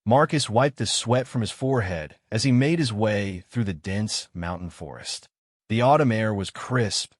Marcus wiped the sweat from his forehead as he made his way through the dense mountain forest. The autumn air was crisp,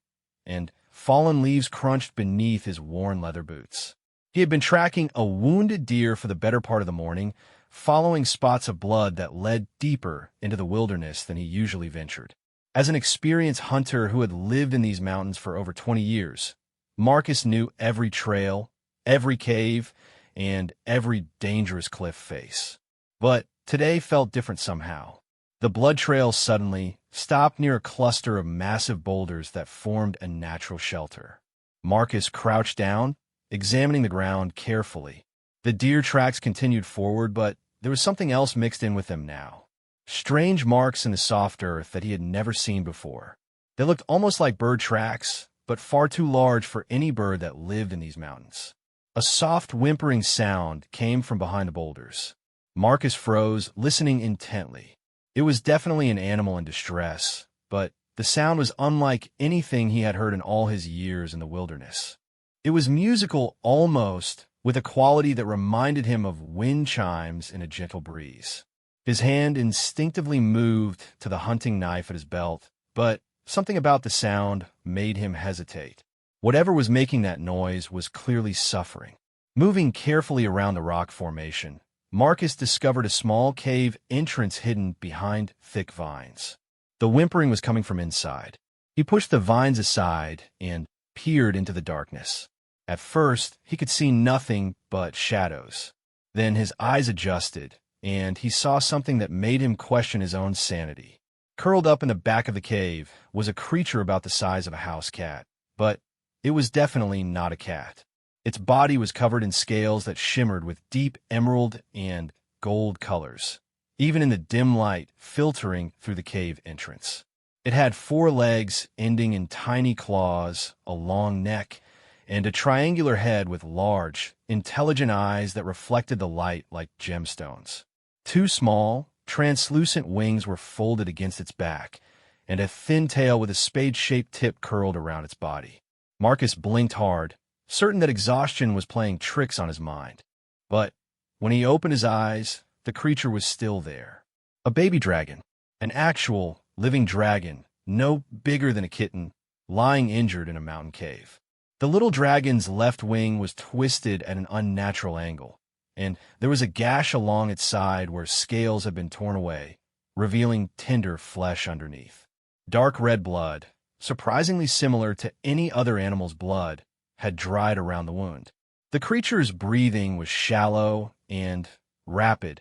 and fallen leaves crunched beneath his worn leather boots. He had been tracking a wounded deer for the better part of the morning, following spots of blood that led deeper into the wilderness than he usually ventured. As an experienced hunter who had lived in these mountains for over 20 years, Marcus knew every trail, every cave, and every dangerous cliff face. But today felt different somehow. The blood trail suddenly stopped near a cluster of massive boulders that formed a natural shelter. Marcus crouched down, examining the ground carefully. The deer tracks continued forward, but there was something else mixed in with them now. Strange marks in the soft earth that he had never seen before. They looked almost like bird tracks, but far too large for any bird that lived in these mountains. A soft whimpering sound came from behind the boulders. Marcus froze, listening intently. It was definitely an animal in distress, but the sound was unlike anything he had heard in all his years in the wilderness. It was musical almost, with a quality that reminded him of wind chimes in a gentle breeze. His hand instinctively moved to the hunting knife at his belt, but something about the sound made him hesitate. Whatever was making that noise was clearly suffering. Moving carefully around the rock formation, Marcus discovered a small cave entrance hidden behind thick vines. The whimpering was coming from inside. He pushed the vines aside and peered into the darkness. At first, he could see nothing but shadows. Then his eyes adjusted, and he saw something that made him question his own sanity. Curled up in the back of the cave was a creature about the size of a house cat, but it was definitely not a cat. Its body was covered in scales that shimmered with deep emerald and gold colors, even in the dim light filtering through the cave entrance. It had 4 legs ending in tiny claws, a long neck, and a triangular head with large, intelligent eyes that reflected the light like gemstones. 2 small, translucent wings were folded against its back, and a thin tail with a spade-shaped tip curled around its body. Marcus blinked hard, certain that exhaustion was playing tricks on his mind. But when he opened his eyes, the creature was still there. A baby dragon, an actual, living dragon, no bigger than a kitten, lying injured in a mountain cave. The little dragon's left wing was twisted at an unnatural angle, and there was a gash along its side where scales had been torn away, revealing tender flesh underneath. Dark red blood, surprisingly similar to any other animal's blood, had dried around the wound. The creature's breathing was shallow and rapid,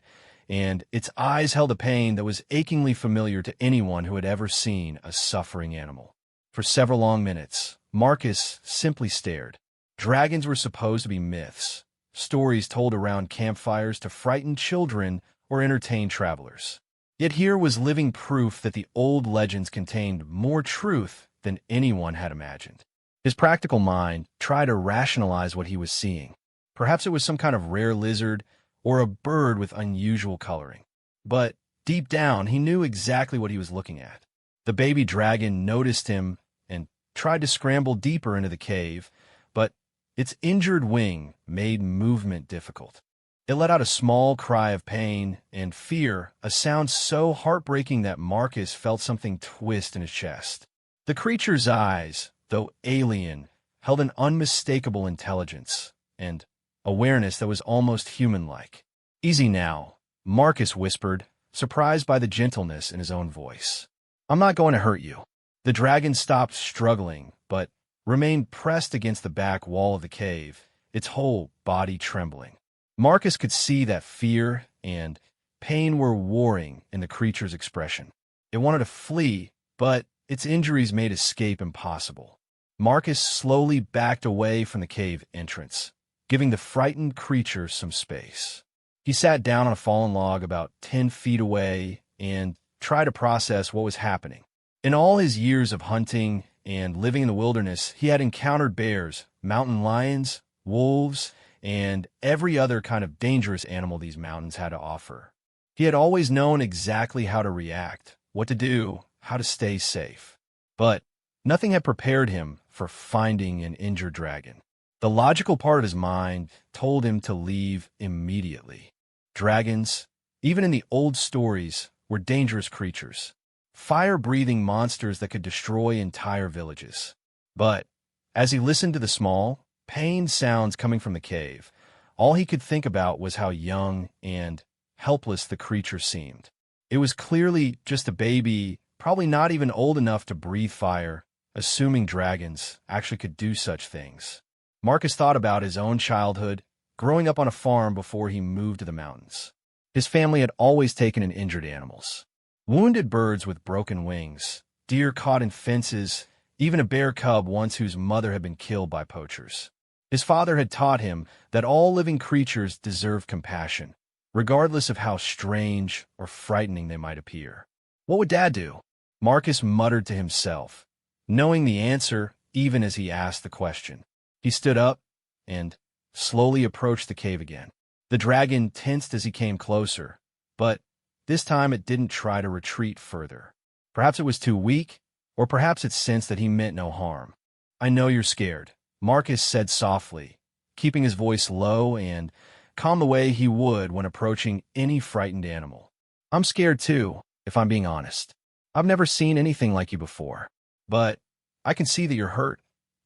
and its eyes held a pain that was achingly familiar to anyone who had ever seen a suffering animal. For several long minutes, Marcus simply stared. Dragons were supposed to be myths, stories told around campfires to frighten children or entertain travelers. Yet here was living proof that the old legends contained more truth than anyone had imagined. His practical mind tried to rationalize what he was seeing. Perhaps it was some kind of rare lizard or a bird with unusual coloring. But deep down, he knew exactly what he was looking at. The baby dragon noticed him and tried to scramble deeper into the cave, but its injured wing made movement difficult. It let out a small cry of pain and fear, a sound so heartbreaking that Marcus felt something twist in his chest. The creature's eyes, though alien, held an unmistakable intelligence and awareness that was almost human-like. "Easy now," Marcus whispered, surprised by the gentleness in his own voice. "I'm not going to hurt you." The dragon stopped struggling, but remained pressed against the back wall of the cave, its whole body trembling. Marcus could see that fear and pain were warring in the creature's expression. It wanted to flee, but its injuries made escape impossible. Marcus slowly backed away from the cave entrance, giving the frightened creature some space. He sat down on a fallen log about 10 feet away and tried to process what was happening. In all his years of hunting and living in the wilderness, he had encountered bears, mountain lions, wolves, and every other kind of dangerous animal these mountains had to offer. He had always known exactly how to react, what to do, how to stay safe. But nothing had prepared him for finding an injured dragon. The logical part of his mind told him to leave immediately. Dragons, even in the old stories, were dangerous creatures. Fire-breathing monsters that could destroy entire villages. But as he listened to the small, pained sounds coming from the cave, all he could think about was how young and helpless the creature seemed. It was clearly just a baby, probably not even old enough to breathe fire, assuming dragons actually could do such things. Marcus thought about his own childhood, growing up on a farm before he moved to the mountains. His family had always taken in injured animals. Wounded birds with broken wings, deer caught in fences, even a bear cub once whose mother had been killed by poachers. His father had taught him that all living creatures deserve compassion, regardless of how strange or frightening they might appear. What would Dad do? Marcus muttered to himself, knowing the answer even as he asked the question. He stood up and slowly approached the cave again. The dragon tensed as he came closer, but this time it didn't try to retreat further. Perhaps it was too weak, or perhaps it sensed that he meant no harm. "I know you're scared," Marcus said softly, keeping his voice low and calm the way he would when approaching any frightened animal. "I'm scared too, if I'm being honest. I've never seen anything like you before. But I can see that you're hurt,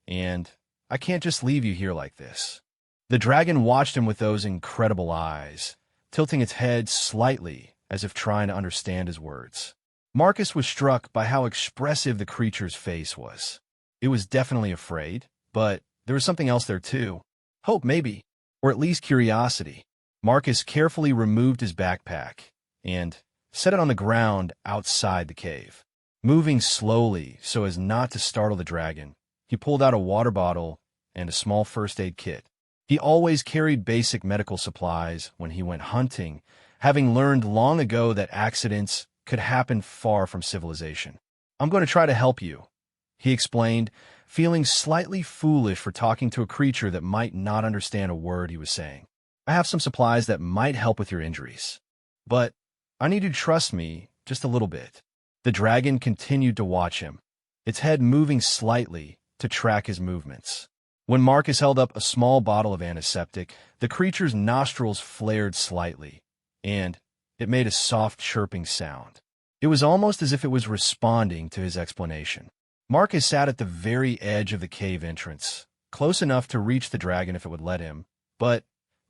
and I can't just leave you here like this." The dragon watched him with those incredible eyes, tilting its head slightly as if trying to understand his words. Marcus was struck by how expressive the creature's face was. It was definitely afraid, but there was something else there too. Hope, maybe, or at least curiosity. Marcus carefully removed his backpack and set it on the ground outside the cave. Moving slowly so as not to startle the dragon, he pulled out a water bottle and a small first aid kit. He always carried basic medical supplies when he went hunting, having learned long ago that accidents could happen far from civilization. "I'm going to try to help you," he explained, feeling slightly foolish for talking to a creature that might not understand a word he was saying. "I have some supplies that might help with your injuries. But I need you to trust me just a little bit." The dragon continued to watch him, its head moving slightly to track his movements. When Marcus held up a small bottle of antiseptic, the creature's nostrils flared slightly, and it made a soft chirping sound. It was almost as if it was responding to his explanation. Marcus sat at the very edge of the cave entrance, close enough to reach the dragon if it would let him, but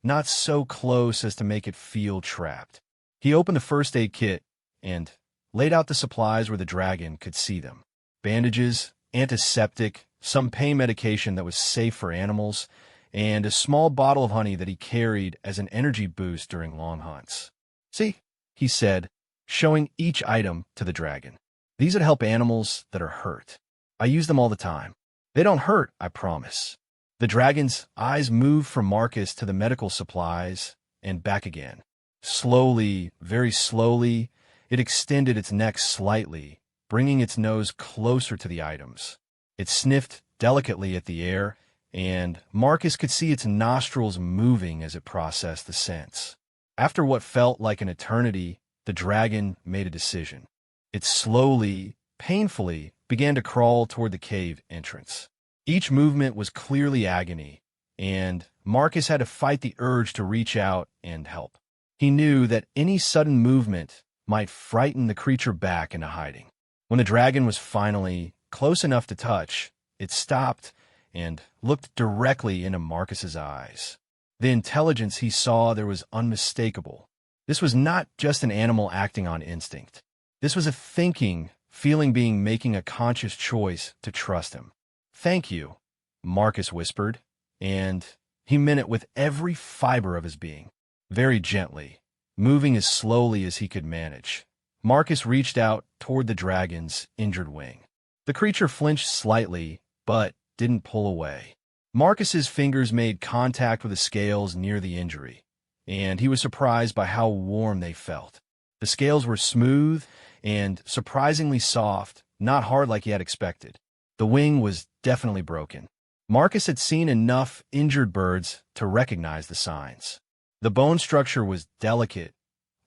not so close as to make it feel trapped. He opened the first aid kit and laid out the supplies where the dragon could see them. Bandages, antiseptic, some pain medication that was safe for animals, and a small bottle of honey that he carried as an energy boost during long hunts. "See," he said, showing each item to the dragon. "These would help animals that are hurt. I use them all the time. They don't hurt, I promise." The dragon's eyes moved from Marcus to the medical supplies and back again. Slowly, very slowly, it extended its neck slightly, bringing its nose closer to the items. It sniffed delicately at the air, and Marcus could see its nostrils moving as it processed the scents. After what felt like an eternity, the dragon made a decision. It slowly, painfully, began to crawl toward the cave entrance. Each movement was clearly agony, and Marcus had to fight the urge to reach out and help. He knew that any sudden movement might frighten the creature back into hiding. When the dragon was finally close enough to touch, it stopped and looked directly into Marcus's eyes. The intelligence he saw there was unmistakable. This was not just an animal acting on instinct. This was a thinking, feeling being making a conscious choice to trust him. "Thank you," Marcus whispered, and he meant it with every fiber of his being. Very gently, moving as slowly as he could manage, Marcus reached out toward the dragon's injured wing. The creature flinched slightly, but didn't pull away. Marcus's fingers made contact with the scales near the injury, and he was surprised by how warm they felt. The scales were smooth and surprisingly soft, not hard like he had expected. The wing was definitely broken. Marcus had seen enough injured birds to recognize the signs. The bone structure was delicate,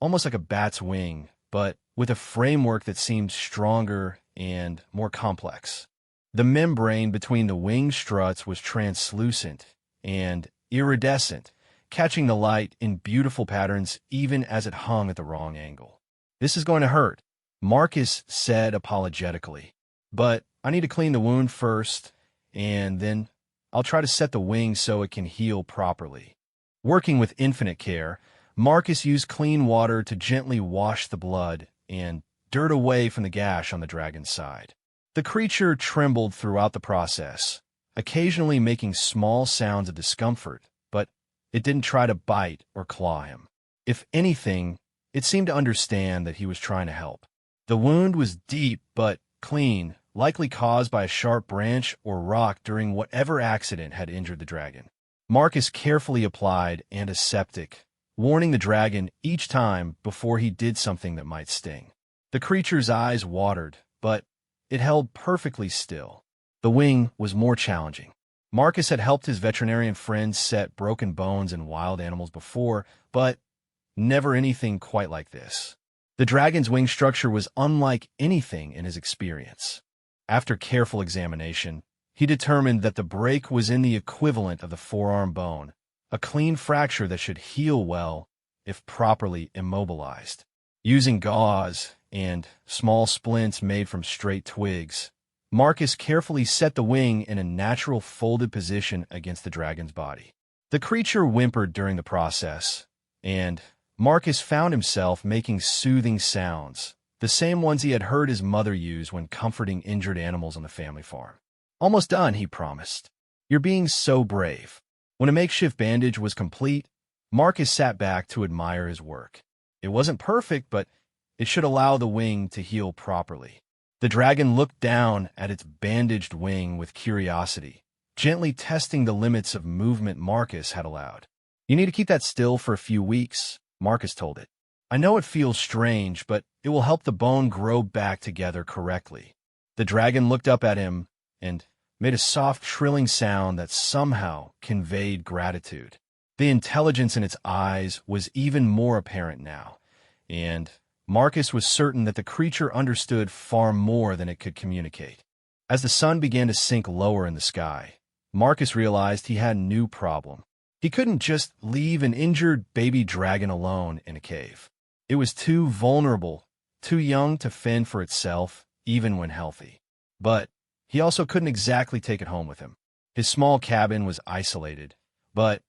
almost like a bat's wing, but with a framework that seemed stronger and more complex. The membrane between the wing struts was translucent and iridescent, catching the light in beautiful patterns even as it hung at the wrong angle. "This is going to hurt," Marcus said apologetically. "But I need to clean the wound first, and then I'll try to set the wing so it can heal properly." Working with infinite care, Marcus used clean water to gently wash the blood and dirt away from the gash on the dragon's side. The creature trembled throughout the process, occasionally making small sounds of discomfort, but it didn't try to bite or claw him. If anything, it seemed to understand that he was trying to help. The wound was deep but clean, likely caused by a sharp branch or rock during whatever accident had injured the dragon. Marcus carefully applied antiseptic, warning the dragon each time before he did something that might sting. The creature's eyes watered, but it held perfectly still. The wing was more challenging. Marcus had helped his veterinarian friends set broken bones in wild animals before, but never anything quite like this. The dragon's wing structure was unlike anything in his experience. After careful examination, he determined that the break was in the equivalent of the forearm bone, a clean fracture that should heal well if properly immobilized. Using gauze and small splints made from straight twigs, Marcus carefully set the wing in a natural folded position against the dragon's body. The creature whimpered during the process, and Marcus found himself making soothing sounds, the same ones he had heard his mother use when comforting injured animals on the family farm. "Almost done," he promised. "You're being so brave." When a makeshift bandage was complete, Marcus sat back to admire his work. It wasn't perfect, but it should allow the wing to heal properly. The dragon looked down at its bandaged wing with curiosity, gently testing the limits of movement Marcus had allowed. "You need to keep that still for a few weeks," Marcus told it. "I know it feels strange, but it will help the bone grow back together correctly." The dragon looked up at him and made a soft, trilling sound that somehow conveyed gratitude. The intelligence in its eyes was even more apparent now, and Marcus was certain that the creature understood far more than it could communicate. As the sun began to sink lower in the sky, Marcus realized he had a new problem. He couldn't just leave an injured baby dragon alone in a cave. It was too vulnerable, too young to fend for itself, even when healthy. But he also couldn't exactly take it home with him. His small cabin was isolated, but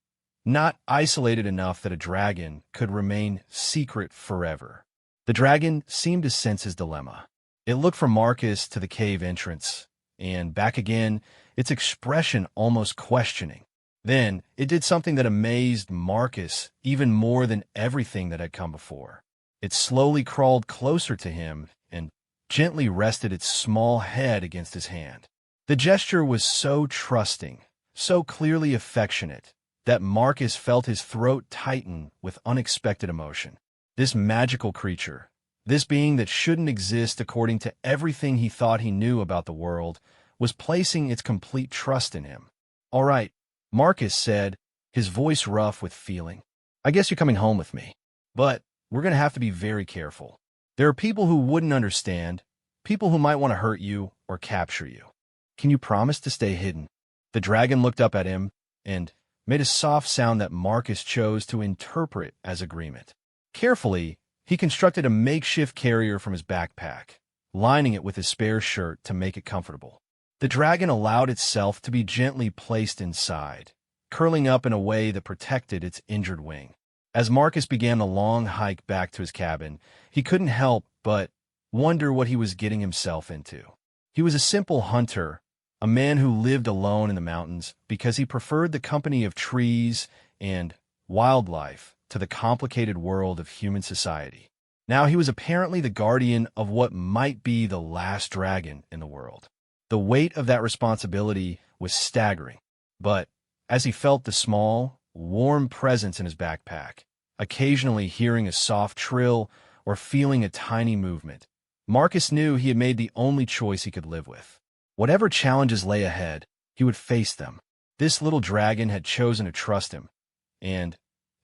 not isolated enough that a dragon could remain secret forever. The dragon seemed to sense his dilemma. It looked from Marcus to the cave entrance, and back again, its expression almost questioning. Then it did something that amazed Marcus even more than everything that had come before. It slowly crawled closer to him and gently rested its small head against his hand. The gesture was so trusting, so clearly affectionate, that Marcus felt his throat tighten with unexpected emotion. This magical creature, this being that shouldn't exist according to everything he thought he knew about the world, was placing its complete trust in him. "All right," Marcus said, his voice rough with feeling. "I guess you're coming home with me. But we're going to have to be very careful. There are people who wouldn't understand, people who might want to hurt you or capture you. Can you promise to stay hidden?" The dragon looked up at him and made a soft sound that Marcus chose to interpret as agreement. Carefully, he constructed a makeshift carrier from his backpack, lining it with his spare shirt to make it comfortable. The dragon allowed itself to be gently placed inside, curling up in a way that protected its injured wing. As Marcus began the long hike back to his cabin, he couldn't help but wonder what he was getting himself into. He was a simple hunter, a man who lived alone in the mountains because he preferred the company of trees and wildlife to the complicated world of human society. Now he was apparently the guardian of what might be the last dragon in the world. The weight of that responsibility was staggering, but as he felt the small, warm presence in his backpack, occasionally hearing a soft trill or feeling a tiny movement, Marcus knew he had made the only choice he could live with. Whatever challenges lay ahead, he would face them. This little dragon had chosen to trust him, and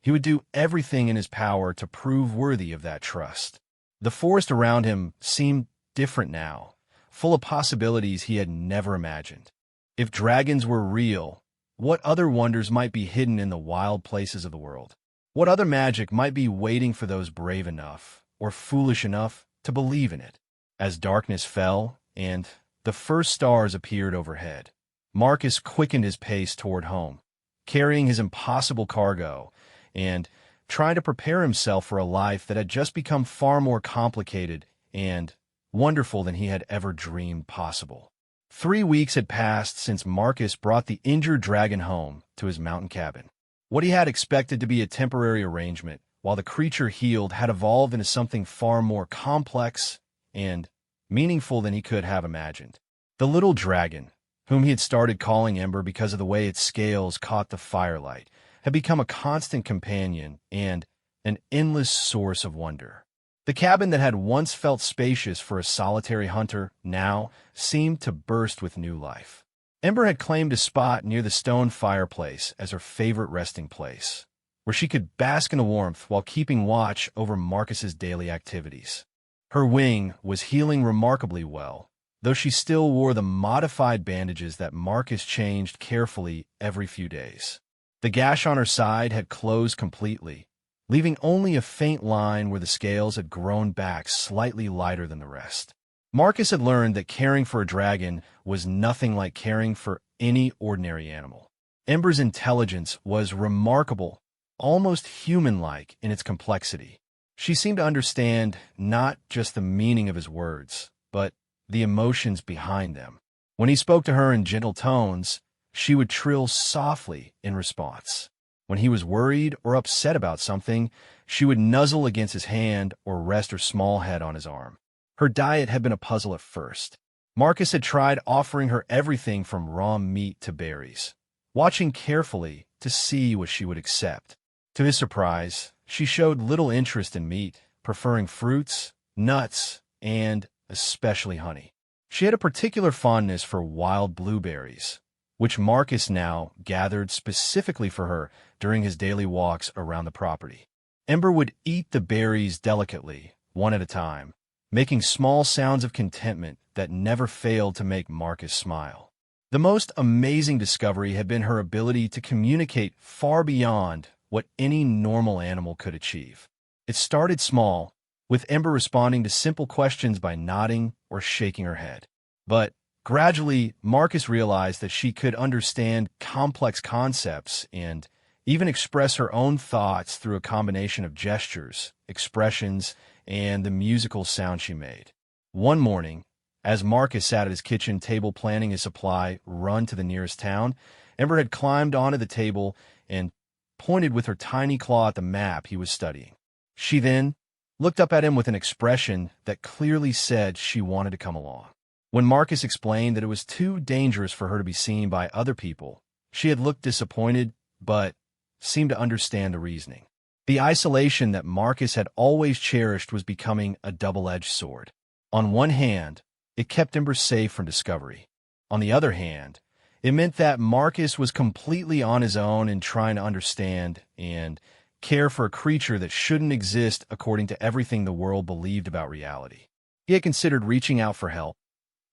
he would do everything in his power to prove worthy of that trust. The forest around him seemed different now, full of possibilities he had never imagined. If dragons were real, what other wonders might be hidden in the wild places of the world. What other magic might be waiting for those brave enough, or foolish enough, to believe in it? As darkness fell, and the first stars appeared overhead, Marcus quickened his pace toward home, carrying his impossible cargo, and trying to prepare himself for a life that had just become far more complicated and wonderful than he had ever dreamed possible. 3 weeks had passed since Marcus brought the injured dragon home to his mountain cabin. What he had expected to be a temporary arrangement while the creature healed had evolved into something far more complex and meaningful than he could have imagined. The little dragon, whom he had started calling Ember because of the way its scales caught the firelight, had become a constant companion and an endless source of wonder. The cabin that had once felt spacious for a solitary hunter now seemed to burst with new life. Ember had claimed a spot near the stone fireplace as her favorite resting place, where she could bask in the warmth while keeping watch over Marcus's daily activities. Her wing was healing remarkably well, though she still wore the modified bandages that Marcus changed carefully every few days. The gash on her side had closed completely, leaving only a faint line where the scales had grown back slightly lighter than the rest. Marcus had learned that caring for a dragon was nothing like caring for any ordinary animal. Ember's intelligence was remarkable, almost human-like in its complexity. She seemed to understand not just the meaning of his words, but the emotions behind them. When he spoke to her in gentle tones, she would trill softly in response. When he was worried or upset about something, she would nuzzle against his hand or rest her small head on his arm. Her diet had been a puzzle at first. Marcus had tried offering her everything from raw meat to berries, watching carefully to see what she would accept. To his surprise, she showed little interest in meat, preferring fruits, nuts, and especially honey. She had a particular fondness for wild blueberries, which Marcus now gathered specifically for her during his daily walks around the property. Ember would eat the berries delicately, one at a time, making small sounds of contentment that never failed to make Marcus smile. The most amazing discovery had been her ability to communicate far beyond what any normal animal could achieve. It started small, with Ember responding to simple questions by nodding or shaking her head. But gradually, Marcus realized that she could understand complex concepts and even express her own thoughts through a combination of gestures, expressions, and the musical sound she made. One morning, as Marcus sat at his kitchen table planning his supply run to the nearest town, Ember had climbed onto the table and pointed with her tiny claw at the map he was studying. She then looked up at him with an expression that clearly said she wanted to come along. When Marcus explained that it was too dangerous for her to be seen by other people, she had looked disappointed, but seemed to understand the reasoning. The isolation that Marcus had always cherished was becoming a double-edged sword. On one hand, it kept Ember safe from discovery. On the other hand, it meant that Marcus was completely on his own in trying to understand and care for a creature that shouldn't exist according to everything the world believed about reality. He had considered reaching out for help,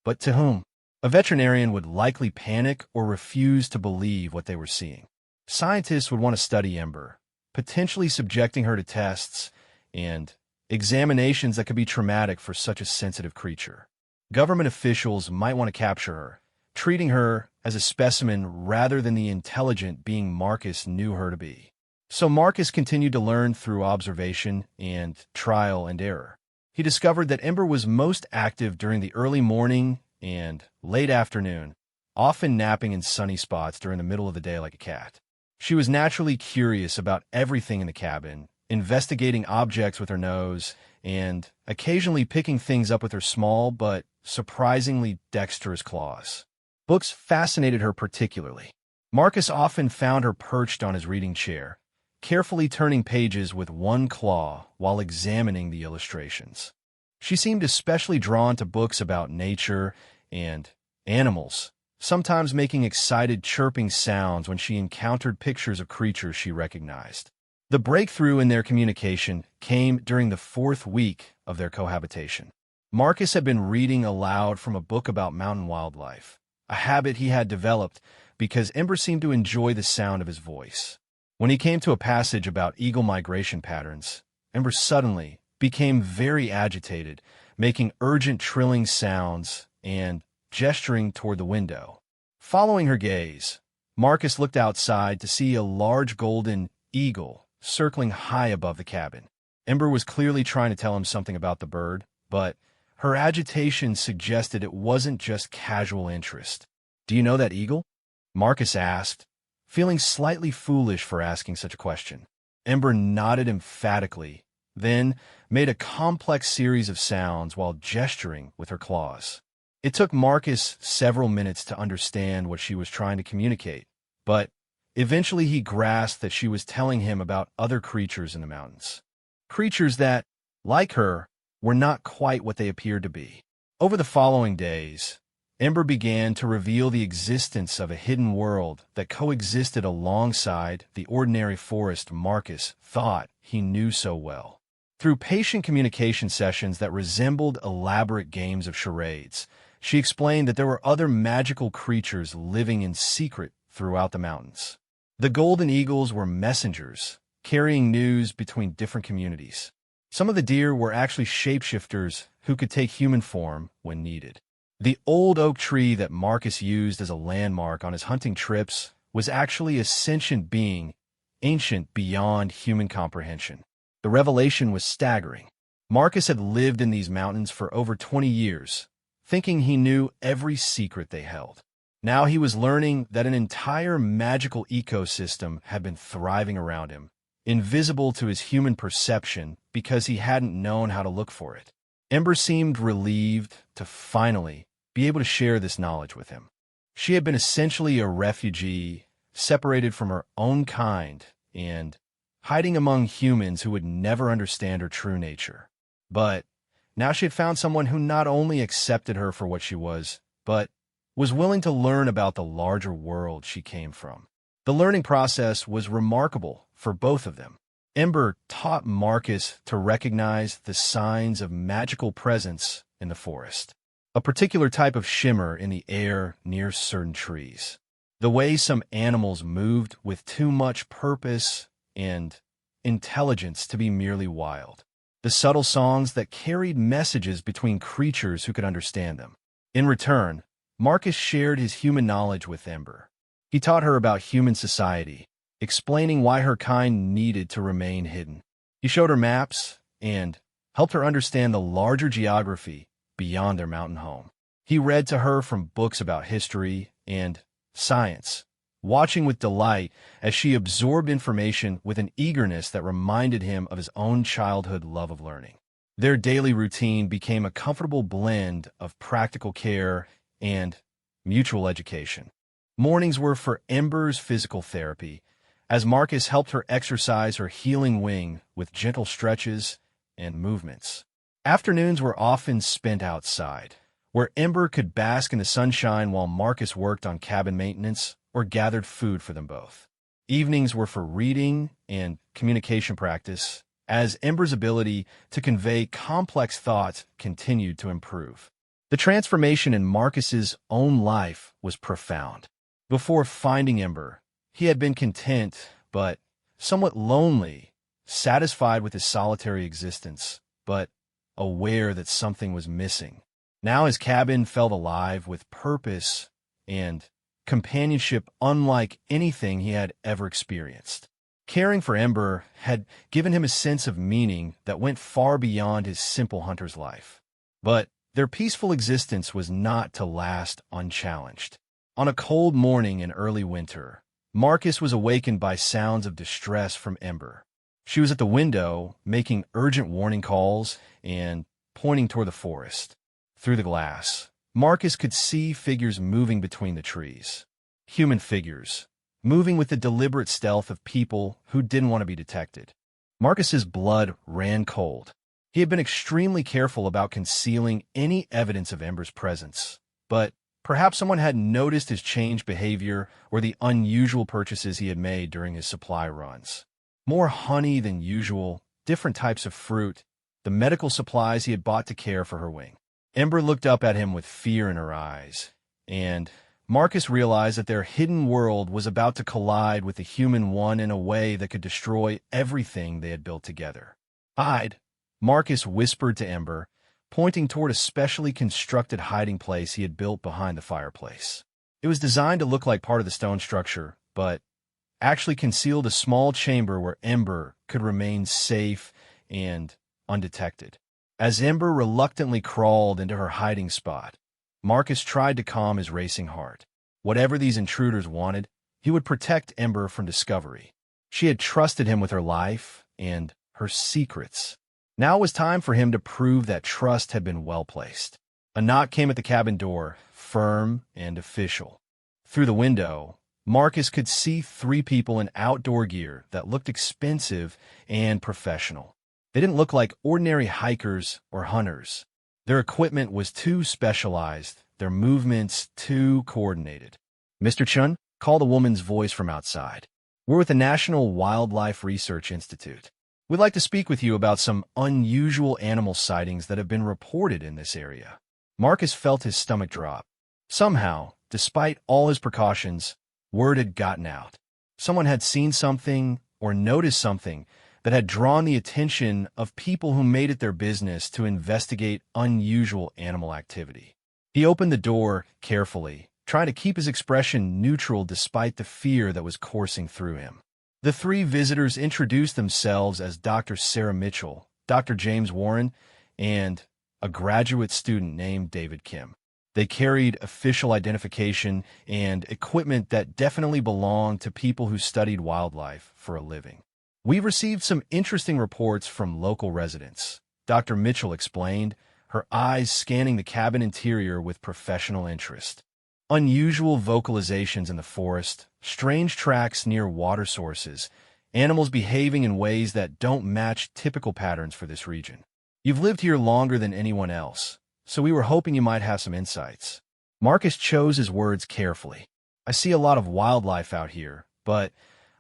but to whom? A veterinarian would likely panic or refuse to believe what they were seeing. Scientists would want to study Ember, potentially subjecting her to tests and examinations that could be traumatic for such a sensitive creature. Government officials might want to capture her, treating her as a specimen rather than the intelligent being Marcus knew her to be. So Marcus continued to learn through observation and trial and error. He discovered that Ember was most active during the early morning and late afternoon, often napping in sunny spots during the middle of the day like a cat. She was naturally curious about everything in the cabin, investigating objects with her nose, and occasionally picking things up with her small but surprisingly dexterous claws. Books fascinated her particularly. Marcus often found her perched on his reading chair, carefully turning pages with one claw while examining the illustrations. She seemed especially drawn to books about nature and animals, sometimes making excited chirping sounds when she encountered pictures of creatures she recognized. The breakthrough in their communication came during the 4th week of their cohabitation. Marcus had been reading aloud from a book about mountain wildlife, a habit he had developed because Ember seemed to enjoy the sound of his voice. When he came to a passage about eagle migration patterns, Ember suddenly became very agitated, making urgent trilling sounds and gesturing toward the window. Following her gaze, Marcus looked outside to see a large golden eagle circling high above the cabin. Ember was clearly trying to tell him something about the bird, but her agitation suggested it wasn't just casual interest. "Do you know that eagle?" Marcus asked, feeling slightly foolish for asking such a question. Ember nodded emphatically, then made a complex series of sounds while gesturing with her claws. It took Marcus several minutes to understand what she was trying to communicate, but eventually he grasped that she was telling him about other creatures in the mountains. Creatures that, like her, were not quite what they appeared to be. Over the following days, Ember began to reveal the existence of a hidden world that coexisted alongside the ordinary forest Marcus thought he knew so well. Through patient communication sessions that resembled elaborate games of charades, she explained that there were other magical creatures living in secret throughout the mountains. The golden eagles were messengers, carrying news between different communities. Some of the deer were actually shapeshifters who could take human form when needed. The old oak tree that Marcus used as a landmark on his hunting trips was actually a sentient being, ancient beyond human comprehension. The revelation was staggering. Marcus had lived in these mountains for over 20 years, thinking he knew every secret they held. Now he was learning that an entire magical ecosystem had been thriving around him, invisible to his human perception because he hadn't known how to look for it. Ember seemed relieved to finally be able to share this knowledge with him. She had been essentially a refugee, separated from her own kind and hiding among humans who would never understand her true nature. But now she had found someone who not only accepted her for what she was, but was willing to learn about the larger world she came from. The learning process was remarkable for both of them. Ember taught Marcus to recognize the signs of magical presence in the forest, a particular type of shimmer in the air near certain trees, the way some animals moved with too much purpose and intelligence to be merely wild, the subtle songs that carried messages between creatures who could understand them. In return, Marcus shared his human knowledge with Ember. He taught her about human society, explaining why her kind needed to remain hidden. He showed her maps and helped her understand the larger geography beyond their mountain home. He read to her from books about history and science, watching with delight as she absorbed information with an eagerness that reminded him of his own childhood love of learning. Their daily routine became a comfortable blend of practical care and mutual education. Mornings were for Ember's physical therapy, as Marcus helped her exercise her healing wing with gentle stretches and movements. Afternoons were often spent outside, where Ember could bask in the sunshine while Marcus worked on cabin maintenance or gathered food for them both. Evenings were for reading and communication practice, as Ember's ability to convey complex thoughts continued to improve. The transformation in Marcus's own life was profound. Before finding Ember, he had been content, but somewhat lonely, satisfied with his solitary existence, but aware that something was missing. Now his cabin felt alive with purpose and companionship unlike anything he had ever experienced. Caring for Ember had given him a sense of meaning that went far beyond his simple hunter's life. But their peaceful existence was not to last unchallenged. On a cold morning in early winter, Marcus was awakened by sounds of distress from Ember. She was at the window, making urgent warning calls and pointing toward the forest. Through the glass, Marcus could see figures moving between the trees. Human figures, moving with the deliberate stealth of people who didn't want to be detected. Marcus's blood ran cold. He had been extremely careful about concealing any evidence of Ember's presence, but perhaps someone had noticed his changed behavior or the unusual purchases he had made during his supply runs. More honey than usual, different types of fruit, the medical supplies he had bought to care for her wing. Ember looked up at him with fear in her eyes, and Marcus realized that their hidden world was about to collide with the human one in a way that could destroy everything they had built together. "Hide," Marcus whispered to Ember, pointing toward a specially constructed hiding place he had built behind the fireplace. It was designed to look like part of the stone structure, but actually concealed a small chamber where Ember could remain safe and undetected. As Ember reluctantly crawled into her hiding spot, Marcus tried to calm his racing heart. Whatever these intruders wanted, he would protect Ember from discovery. She had trusted him with her life and her secrets. Now it was time for him to prove that trust had been well placed. A knock came at the cabin door, firm and official. Through the window, Marcus could see 3 people in outdoor gear that looked expensive and professional. They didn't look like ordinary hikers or hunters. Their equipment was too specialized, their movements too coordinated. "Mr. Chun," called a woman's voice from outside. "We're with the National Wildlife Research Institute. We'd like to speak with you about some unusual animal sightings that have been reported in this area." Marcus felt his stomach drop. Somehow, despite all his precautions, word had gotten out. Someone had seen something or noticed something that had drawn the attention of people who made it their business to investigate unusual animal activity. He opened the door carefully, trying to keep his expression neutral despite the fear that was coursing through him. The 3 visitors introduced themselves as Dr. Sarah Mitchell, Dr. James Warren, and a graduate student named David Kim. They carried official identification and equipment that definitely belonged to people who studied wildlife for a living. "We've received some interesting reports from local residents," Dr. Mitchell explained, her eyes scanning the cabin interior with professional interest. "Unusual vocalizations in the forest, strange tracks near water sources, animals behaving in ways that don't match typical patterns for this region. You've lived here longer than anyone else, so we were hoping you might have some insights." Marcus chose his words carefully. "I see a lot of wildlife out here, but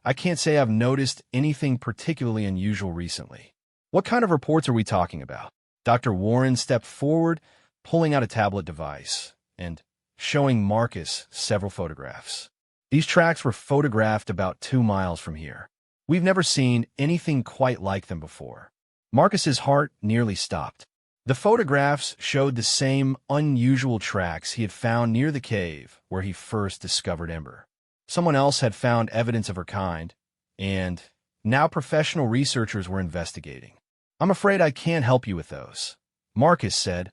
I can't say I've noticed anything particularly unusual recently." "What kind of reports are we talking about?" Dr. Warren stepped forward, pulling out a tablet device and showing Marcus several photographs. "These tracks were photographed about 2 miles from here. We've never seen anything quite like them before." Marcus's heart nearly stopped. The photographs showed the same unusual tracks he had found near the cave where he first discovered Ember. Someone else had found evidence of her kind, and now professional researchers were investigating. "I'm afraid I can't help you with those," Marcus said,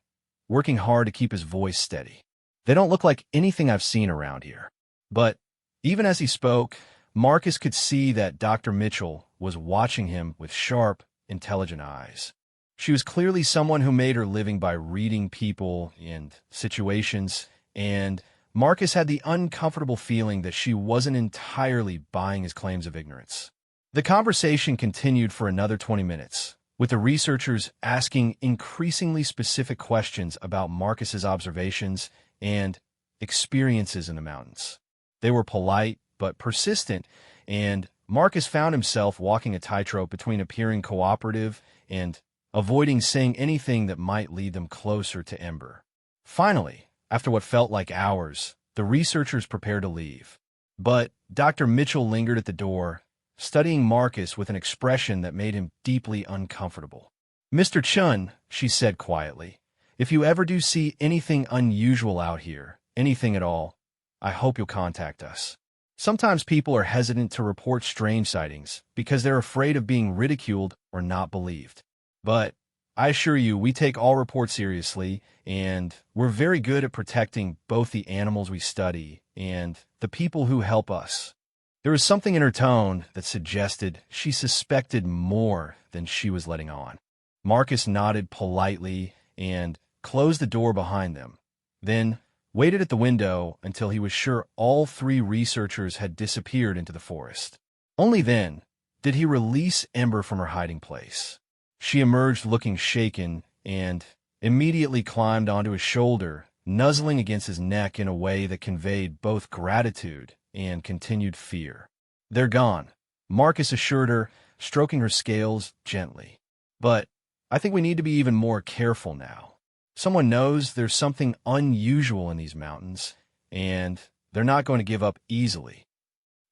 working hard to keep his voice steady. "They don't look like anything I've seen around here." But even as he spoke, Marcus could see that Dr. Mitchell was watching him with sharp, intelligent eyes. She was clearly someone who made her living by reading people and situations, and Marcus had the uncomfortable feeling that she wasn't entirely buying his claims of ignorance. The conversation continued for another 20 minutes, with the researchers asking increasingly specific questions about Marcus's observations and experiences in the mountains. They were polite but persistent, and Marcus found himself walking a tightrope between appearing cooperative and avoiding saying anything that might lead them closer to Ember. Finally, after what felt like hours, the researchers prepared to leave. But Dr. Mitchell lingered at the door, studying Marcus with an expression that made him deeply uncomfortable. "Mr. Chun," she said quietly, "if you ever do see anything unusual out here, anything at all, I hope you'll contact us." Sometimes people are hesitant to report strange sightings because they're afraid of being ridiculed or not believed. But I assure you, we take all reports seriously, and we're very good at protecting both the animals we study and the people who help us. There was something in her tone that suggested she suspected more than she was letting on. Marcus nodded politely and closed the door behind them, then waited at the window until he was sure all 3 researchers had disappeared into the forest. Only then did he release Ember from her hiding place. She emerged looking shaken and immediately climbed onto his shoulder, nuzzling against his neck in a way that conveyed both gratitude and continued fear. "They're gone," Marcus assured her, stroking her scales gently. "But I think we need to be even more careful now. Someone knows there's something unusual in these mountains, and they're not going to give up easily.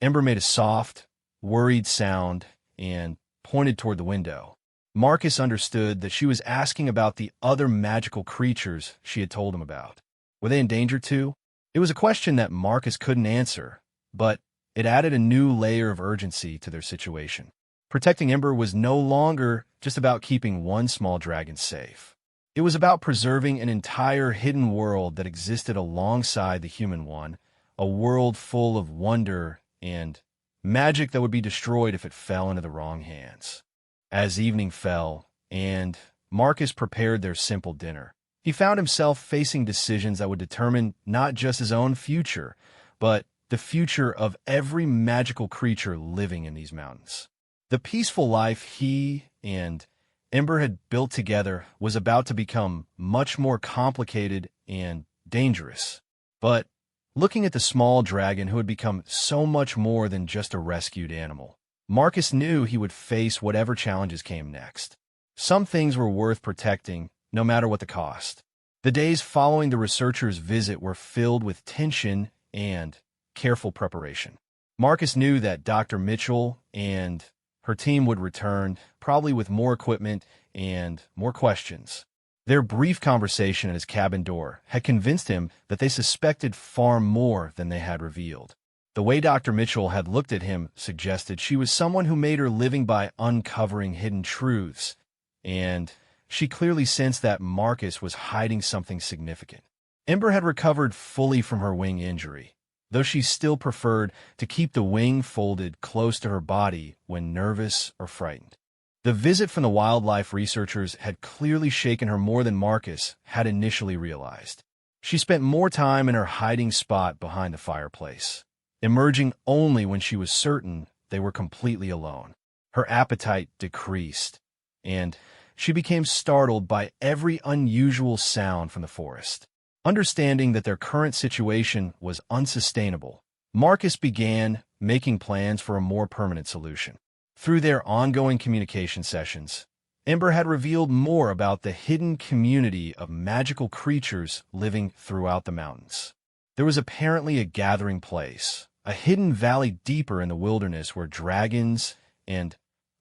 Ember made a soft, worried sound and pointed toward the window. Marcus understood that she was asking about the other magical creatures she had told him about. Were they in danger too? It was a question that Marcus couldn't answer, but it added a new layer of urgency to their situation. Protecting Ember was no longer just about keeping one small dragon safe. It was about preserving an entire hidden world that existed alongside the human one, a world full of wonder and magic that would be destroyed if it fell into the wrong hands. As evening fell, and Marcus prepared their simple dinner, he found himself facing decisions that would determine not just his own future, but the future of every magical creature living in these mountains. The peaceful life he and Ember had built together was about to become much more complicated and dangerous. But looking at the small dragon who had become so much more than just a rescued animal, Marcus knew he would face whatever challenges came next. Some things were worth protecting, no matter what the cost. The days following the researchers' visit were filled with tension and careful preparation. Marcus knew that Dr. Mitchell and her team would return, probably with more equipment and more questions. Their brief conversation at his cabin door had convinced him that they suspected far more than they had revealed. The way Dr. Mitchell had looked at him suggested she was someone who made her living by uncovering hidden truths, and she clearly sensed that Marcus was hiding something significant. Ember had recovered fully from her wing injury, though she still preferred to keep the wing folded close to her body when nervous or frightened. The visit from the wildlife researchers had clearly shaken her more than Marcus had initially realized. She spent more time in her hiding spot behind the fireplace, emerging only when she was certain they were completely alone. Her appetite decreased, and she became startled by every unusual sound from the forest. Understanding that their current situation was unsustainable, Marcus began making plans for a more permanent solution. Through their ongoing communication sessions, Ember had revealed more about the hidden community of magical creatures living throughout the mountains. There was apparently a gathering place, a hidden valley deeper in the wilderness where dragons and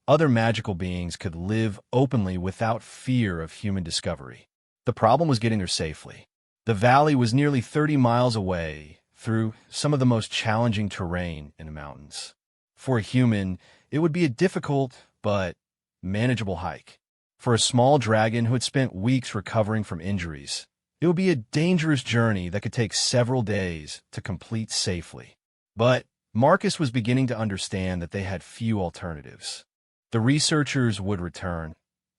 other magical beings could live openly without fear of human discovery. The problem was getting there safely. The valley was nearly 30 miles away through some of the most challenging terrain in the mountains. For a human, it would be a difficult but manageable hike. For a small dragon who had spent weeks recovering from injuries, it would be a dangerous journey that could take several days to complete safely. But Marcus was beginning to understand that they had few alternatives. The researchers would return,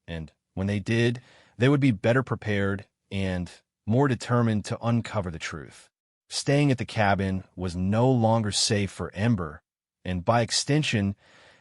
and when they did, they would be better prepared and more determined to uncover the truth. Staying at the cabin was no longer safe for Ember, and by extension,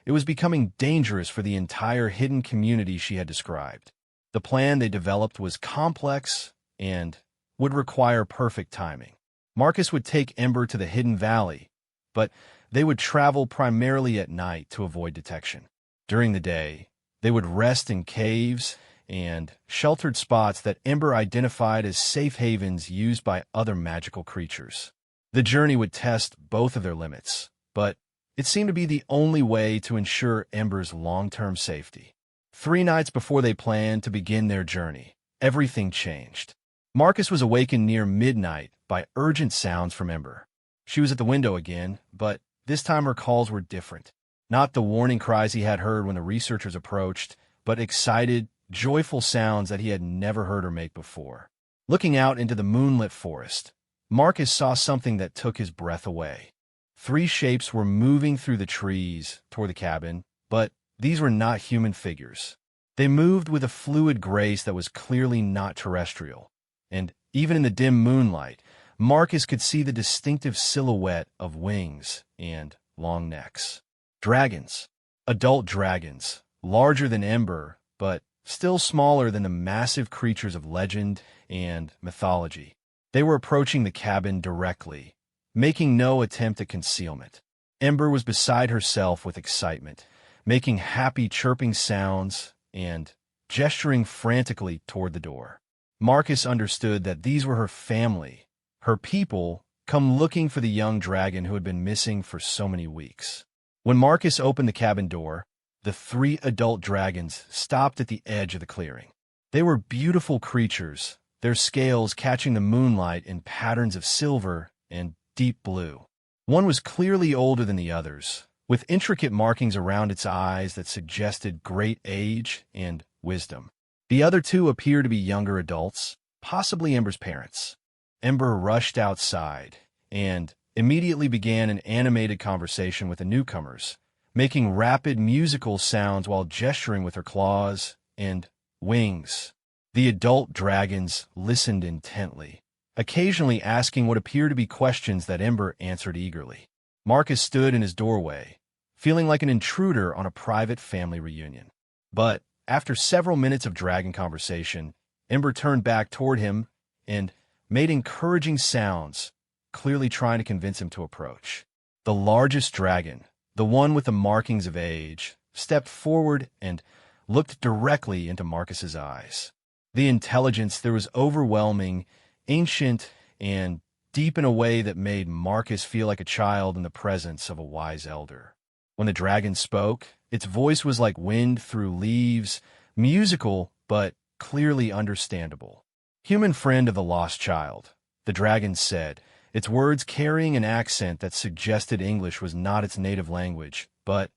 it was becoming dangerous for the entire hidden community she had described. The plan they developed was complex and would require perfect timing. Marcus would take Ember to the hidden valley, but they would travel primarily at night to avoid detection. During the day, they would rest in caves and sheltered spots that Ember identified as safe havens used by other magical creatures. The journey would test both of their limits, but it seemed to be the only way to ensure Ember's long-term safety. 3 nights before they planned to begin their journey, everything changed. Marcus was awakened near midnight by urgent sounds from Ember. She was at the window again, but this time her calls were different. Not the warning cries he had heard when the researchers approached, but excited, joyful sounds that he had never heard her make before. Looking out into the moonlit forest, Marcus saw something that took his breath away. 3 shapes were moving through the trees toward the cabin, but these were not human figures. They moved with a fluid grace that was clearly not terrestrial, and even in the dim moonlight, Marcus could see the distinctive silhouette of wings and long necks. Dragons. Adult dragons, larger than Ember, but still smaller than the massive creatures of legend and mythology. They were approaching the cabin directly, making no attempt at concealment. Ember was beside herself with excitement, making happy chirping sounds and gesturing frantically toward the door. Marcus understood that these were her family, her people, come looking for the young dragon who had been missing for so many weeks. When Marcus opened the cabin door, the 3 adult dragons stopped at the edge of the clearing. They were beautiful creatures, their scales catching the moonlight in patterns of silver and deep blue. One was clearly older than the others, with intricate markings around its eyes that suggested great age and wisdom. The other 2 appeared to be younger adults, possibly Ember's parents. Ember rushed outside and immediately began an animated conversation with the newcomers, making rapid musical sounds while gesturing with her claws and wings. The adult dragons listened intently, occasionally asking what appeared to be questions that Ember answered eagerly. Marcus stood in his doorway, feeling like an intruder on a private family reunion. But after several minutes of dragon conversation, Ember turned back toward him and made encouraging sounds, clearly trying to convince him to approach. The largest dragon, the one with the markings of age, stepped forward and looked directly into Marcus's eyes. The intelligence there was overwhelming, ancient, and deep in a way that made Marcus feel like a child in the presence of a wise elder. When the dragon spoke, its voice was like wind through leaves, musical but clearly understandable. "Human friend of the lost child," the dragon said, its words carrying an accent that suggested English was not its native language, but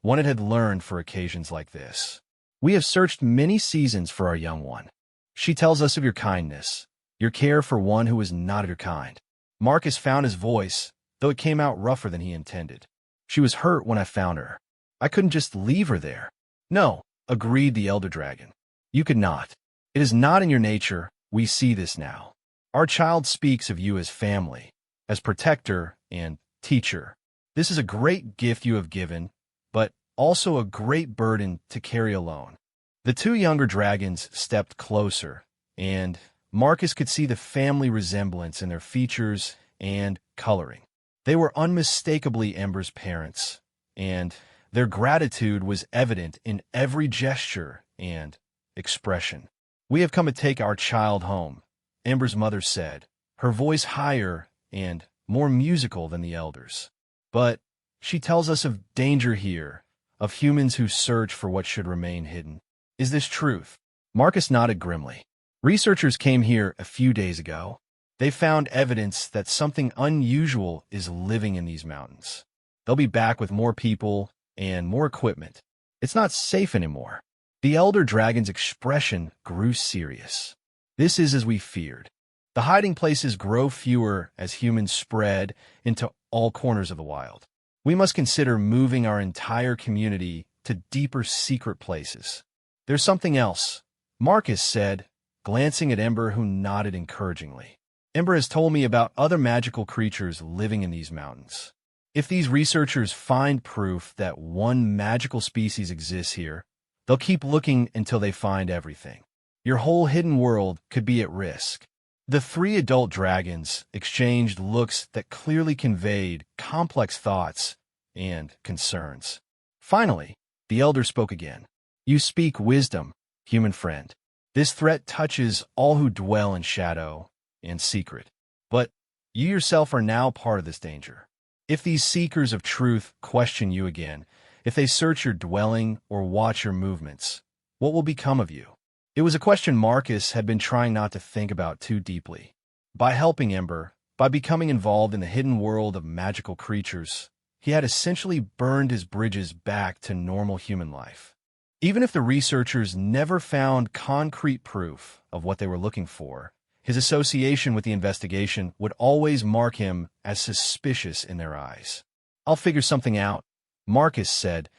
one it had learned for occasions like this. "We have searched many seasons for our young one. She tells us of your kindness, your care for one who is not of your kind." Marcus found his voice, though it came out rougher than he intended. "She was hurt when I found her. I couldn't just leave her there." "No," agreed the elder dragon. "You could not. It is not in your nature. We see this now. Our child speaks of you as family, as protector and teacher. This is a great gift you have given, but also a great burden to carry alone." The 2 younger dragons stepped closer, and Marcus could see the family resemblance in their features and coloring. They were unmistakably Ember's parents, and their gratitude was evident in every gesture and expression. "We have come to take our child home," Ember's mother said, her voice higher and more musical than the elders. "But she tells us of danger here, of humans who search for what should remain hidden. Is this truth?" Marcus nodded grimly. "Researchers came here a few days ago. They found evidence that something unusual is living in these mountains. They'll be back with more people and more equipment. It's not safe anymore." The elder dragon's expression grew serious. "This is as we feared. The hiding places grow fewer as humans spread into all corners of the wild. We must consider moving our entire community to deeper secret places." "There's something else," Marcus said, glancing at Ember, who nodded encouragingly. "Ember has told me about other magical creatures living in these mountains. If these researchers find proof that one magical species exists here, they'll keep looking until they find everything. Your whole hidden world could be at risk." The 3 adult dragons exchanged looks that clearly conveyed complex thoughts and concerns. Finally, the elder spoke again. "You speak wisdom, human friend. This threat touches all who dwell in shadow and secret. But you yourself are now part of this danger. If these seekers of truth question you again, if they search your dwelling or watch your movements, what will become of you?" It was a question Marcus had been trying not to think about too deeply. By helping Ember, by becoming involved in the hidden world of magical creatures, he had essentially burned his bridges back to normal human life. Even if the researchers never found concrete proof of what they were looking for, his association with the investigation would always mark him as suspicious in their eyes. "I'll figure something out," Marcus said,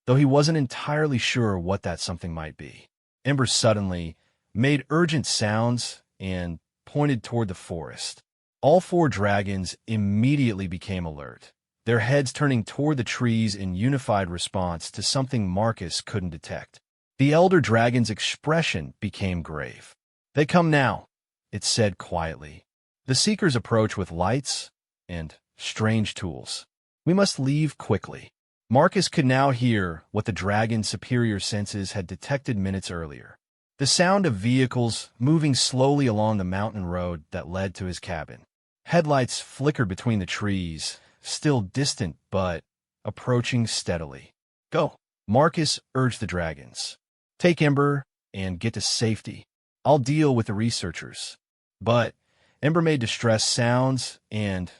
though he wasn't entirely sure what that something might be. Ember suddenly made urgent sounds and pointed toward the forest. All 4 dragons immediately became alert, their heads turning toward the trees in unified response to something Marcus couldn't detect. The elder dragon's expression became grave. "They come now," it said quietly. "The seekers approach with lights and strange tools. We must leave quickly." Marcus could now hear what the dragon's superior senses had detected minutes earlier. The sound of vehicles moving slowly along the mountain road that led to his cabin. Headlights flickered between the trees, still distant but approaching steadily. Go, Marcus urged the dragons. Take Ember and get to safety. I'll deal with the researchers. But Ember made distressed sounds and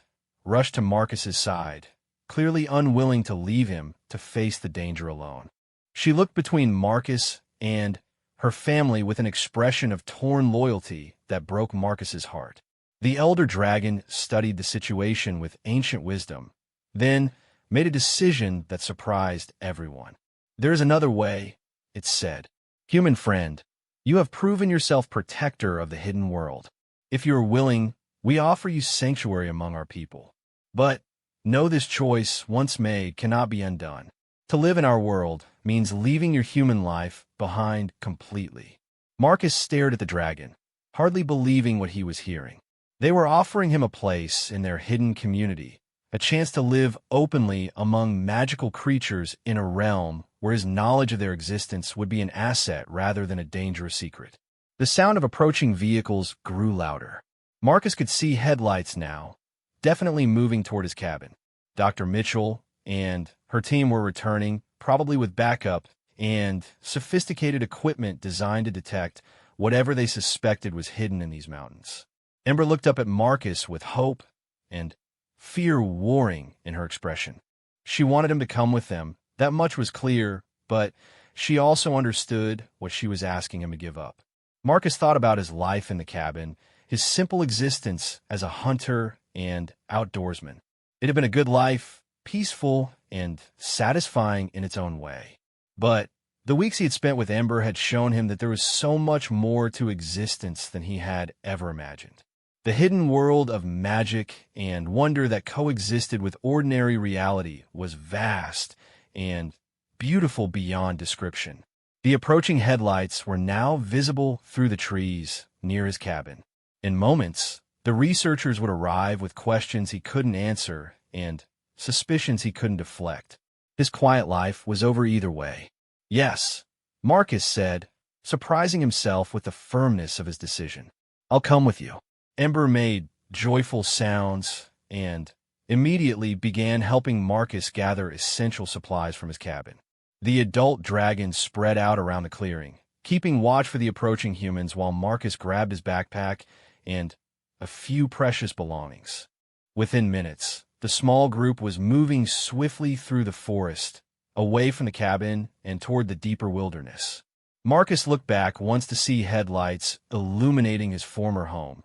rushed to Marcus's side, clearly unwilling to leave him to face the danger alone. She looked between Marcus and her family with an expression of torn loyalty that broke Marcus's heart. The elder dragon studied the situation with ancient wisdom, then made a decision that surprised everyone. There is another way, it said. Human friend, you have proven yourself protector of the hidden world. If you are willing, we offer you sanctuary among our people. But know this choice, once made, cannot be undone. To live in our world means leaving your human life behind completely. Marcus stared at the dragon, hardly believing what he was hearing. They were offering him a place in their hidden community, a chance to live openly among magical creatures in a realm where his knowledge of their existence would be an asset rather than a dangerous secret. The sound of approaching vehicles grew louder. Marcus could see headlights now, definitely moving toward his cabin. Dr. Mitchell and her team were returning, probably with backup and sophisticated equipment designed to detect whatever they suspected was hidden in these mountains. Ember looked up at Marcus with hope and fear warring in her expression. She wanted him to come with them, that much was clear, but she also understood what she was asking him to give up. Marcus thought about his life in the cabin, his simple existence as a hunter and outdoorsman. It had been a good life, peaceful and satisfying in its own way. But the weeks he had spent with Ember had shown him that there was so much more to existence than he had ever imagined. The hidden world of magic and wonder that coexisted with ordinary reality was vast and beautiful beyond description. The approaching headlights were now visible through the trees near his cabin. In moments, the researchers would arrive with questions he couldn't answer and suspicions he couldn't deflect. His quiet life was over either way. Yes, Marcus said, surprising himself with the firmness of his decision. I'll come with you. Ember made joyful sounds and immediately began helping Marcus gather essential supplies from his cabin. The adult dragons spread out around the clearing, keeping watch for the approaching humans while Marcus grabbed his backpack and a few precious belongings. Within minutes, the small group was moving swiftly through the forest, away from the cabin and toward the deeper wilderness. Marcus looked back once to see headlights illuminating his former home,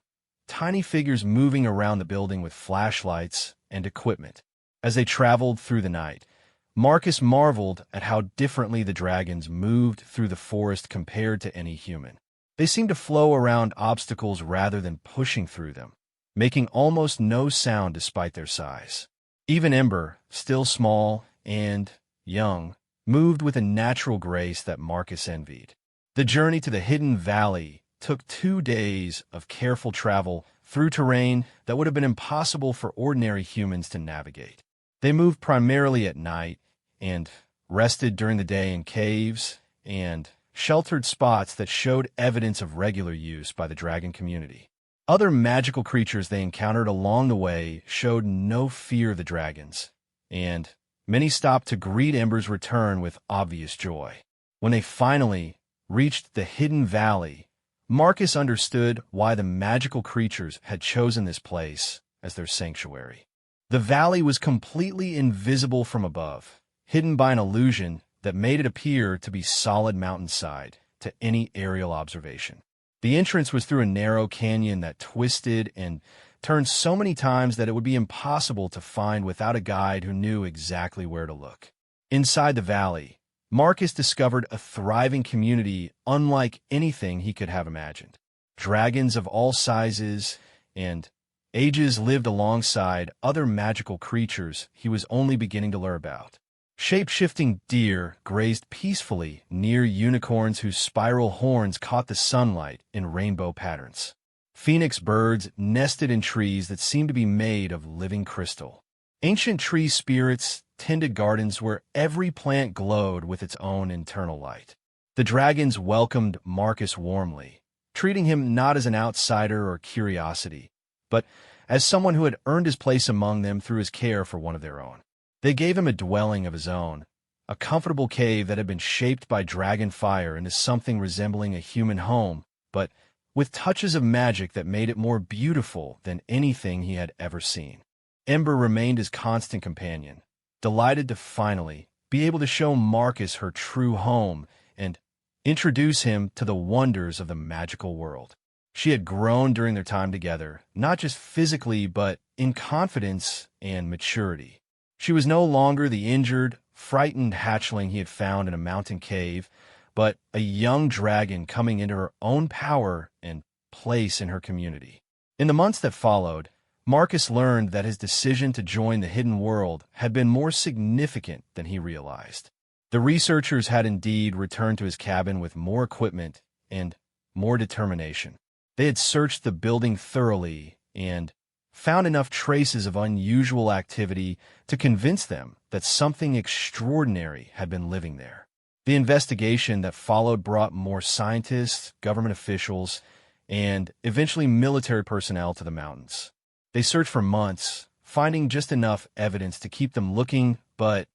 tiny figures moving around the building with flashlights and equipment. As they traveled through the night, Marcus marveled at how differently the dragons moved through the forest compared to any human. They seemed to flow around obstacles rather than pushing through them, making almost no sound despite their size. Even Ember, still small and young, moved with a natural grace that Marcus envied. The journey to the hidden valley took 2 days of careful travel through terrain that would have been impossible for ordinary humans to navigate. They moved primarily at night and rested during the day in caves and sheltered spots that showed evidence of regular use by the dragon community. Other magical creatures they encountered along the way showed no fear of the dragons, and many stopped to greet Ember's return with obvious joy. When they finally reached the hidden valley, Marcus understood why the magical creatures had chosen this place as their sanctuary. The valley was completely invisible from above, hidden by an illusion that made it appear to be solid mountainside to any aerial observation. The entrance was through a narrow canyon that twisted and turned so many times that it would be impossible to find without a guide who knew exactly where to look. Inside the valley, Marcus discovered a thriving community unlike anything he could have imagined. Dragons of all sizes and ages lived alongside other magical creatures he was only beginning to learn about. Shape-shifting deer grazed peacefully near unicorns whose spiral horns caught the sunlight in rainbow patterns. Phoenix birds nested in trees that seemed to be made of living crystal. Ancient tree spirits tended gardens where every plant glowed with its own internal light. The dragons welcomed Marcus warmly, treating him not as an outsider or curiosity, but as someone who had earned his place among them through his care for one of their own. They gave him a dwelling of his own, a comfortable cave that had been shaped by dragon fire into something resembling a human home, but with touches of magic that made it more beautiful than anything he had ever seen. Ember remained his constant companion, delighted to finally be able to show Marcus her true home and introduce him to the wonders of the magical world. She had grown during their time together, not just physically, but in confidence and maturity. She was no longer the injured, frightened hatchling he had found in a mountain cave, but a young dragon coming into her own power and place in her community. In the months that followed, Marcus learned that his decision to join the hidden world had been more significant than he realized. The researchers had indeed returned to his cabin with more equipment and more determination. They had searched the building thoroughly and found enough traces of unusual activity to convince them that something extraordinary had been living there. The investigation that followed brought more scientists, government officials, and eventually military personnel to the mountains. They searched for months, finding just enough evidence to keep them looking, but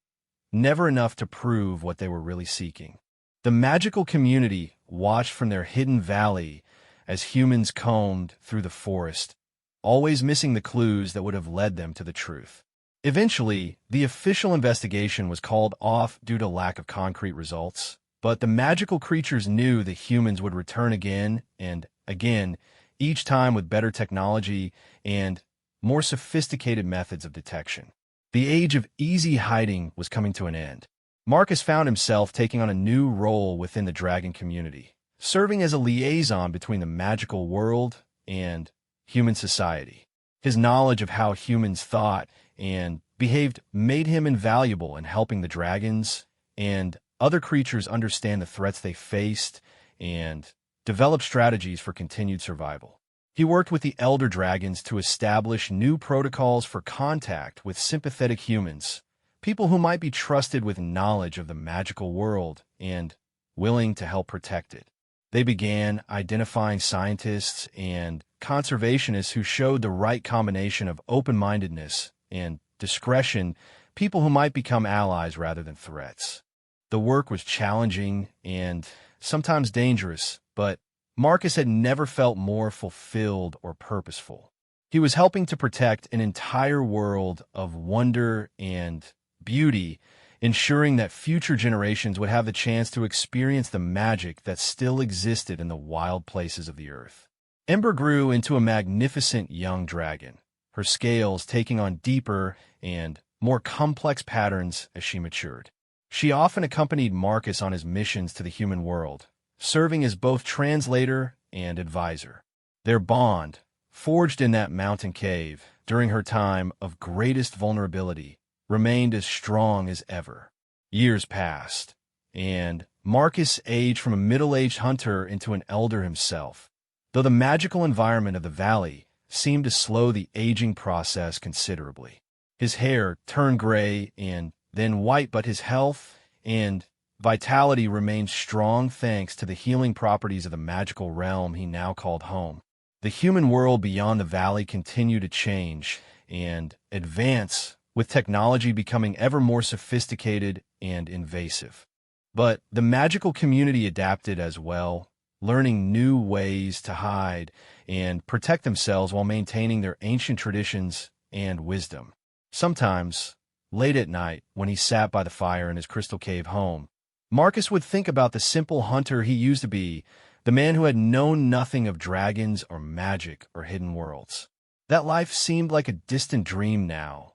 never enough to prove what they were really seeking. The magical community watched from their hidden valley as humans combed through the forest, always missing the clues that would have led them to the truth. Eventually, the official investigation was called off due to lack of concrete results, but the magical creatures knew the humans would return again and again, each time with better technology and more sophisticated methods of detection. The age of easy hiding was coming to an end. Marcus found himself taking on a new role within the dragon community, serving as a liaison between the magical world and human society. His knowledge of how humans thought and behaved made him invaluable in helping the dragons and other creatures understand the threats they faced and develop strategies for continued survival. He worked with the elder dragons to establish new protocols for contact with sympathetic humans, people who might be trusted with knowledge of the magical world and willing to help protect it. They began identifying scientists and conservationists who showed the right combination of open-mindedness and discretion, people who might become allies rather than threats. The work was challenging and sometimes dangerous, but Marcus had never felt more fulfilled or purposeful. He was helping to protect an entire world of wonder and beauty, ensuring that future generations would have the chance to experience the magic that still existed in the wild places of the earth. Ember grew into a magnificent young dragon, her scales taking on deeper and more complex patterns as she matured. She often accompanied Marcus on his missions to the human world, serving as both translator and advisor. Their bond, forged in that mountain cave during her time of greatest vulnerability, remained as strong as ever. Years passed, and Marcus aged from a middle-aged hunter into an elder himself, though the magical environment of the valley seemed to slow the aging process considerably. His hair turned gray and then white, but his health and vitality remained strong thanks to the healing properties of the magical realm he now called home. The human world beyond the valley continued to change and advance, with technology becoming ever more sophisticated and invasive. But the magical community adapted as well, learning new ways to hide and protect themselves while maintaining their ancient traditions and wisdom. Sometimes, late at night, when he sat by the fire in his crystal cave home, Marcus would think about the simple hunter he used to be, the man who had known nothing of dragons or magic or hidden worlds. That life seemed like a distant dream now,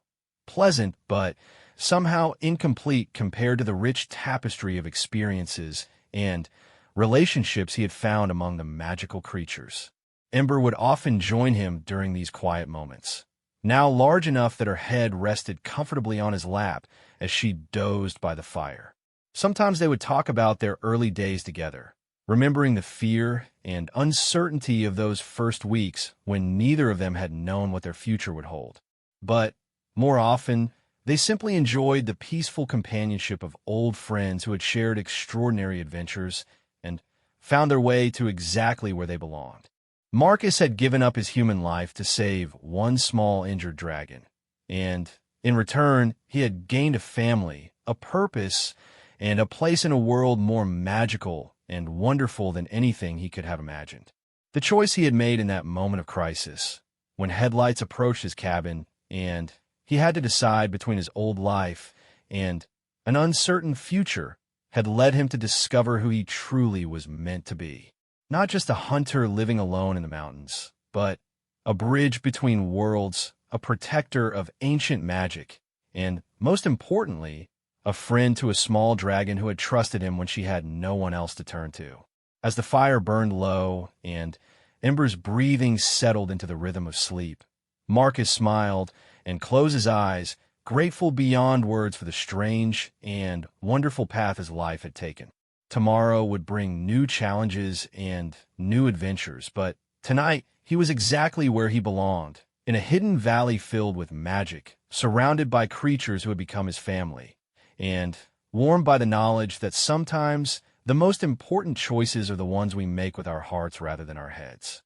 pleasant but somehow incomplete compared to the rich tapestry of experiences and relationships he had found among the magical creatures. Ember would often join him during these quiet moments, now large enough that her head rested comfortably on his lap as she dozed by the fire. Sometimes they would talk about their early days together, remembering the fear and uncertainty of those first weeks when neither of them had known what their future would hold. But more often, they simply enjoyed the peaceful companionship of old friends who had shared extraordinary adventures and found their way to exactly where they belonged. Marcus had given up his human life to save one small injured dragon, and in return, he had gained a family, a purpose, and a place in a world more magical and wonderful than anything he could have imagined. The choice he had made in that moment of crisis, when headlights approached his cabin and he had to decide between his old life and an uncertain future, had led him to discover who he truly was meant to be. Not just a hunter living alone in the mountains, but a bridge between worlds, a protector of ancient magic, and, most importantly, a friend to a small dragon who had trusted him when she had no one else to turn to. As the fire burned low and Ember's breathing settled into the rhythm of sleep, Marcus smiled and closed his eyes, grateful beyond words for the strange and wonderful path his life had taken. Tomorrow would bring new challenges and new adventures, but tonight he was exactly where he belonged, in a hidden valley filled with magic, surrounded by creatures who had become his family, and warmed by the knowledge that sometimes the most important choices are the ones we make with our hearts rather than our heads.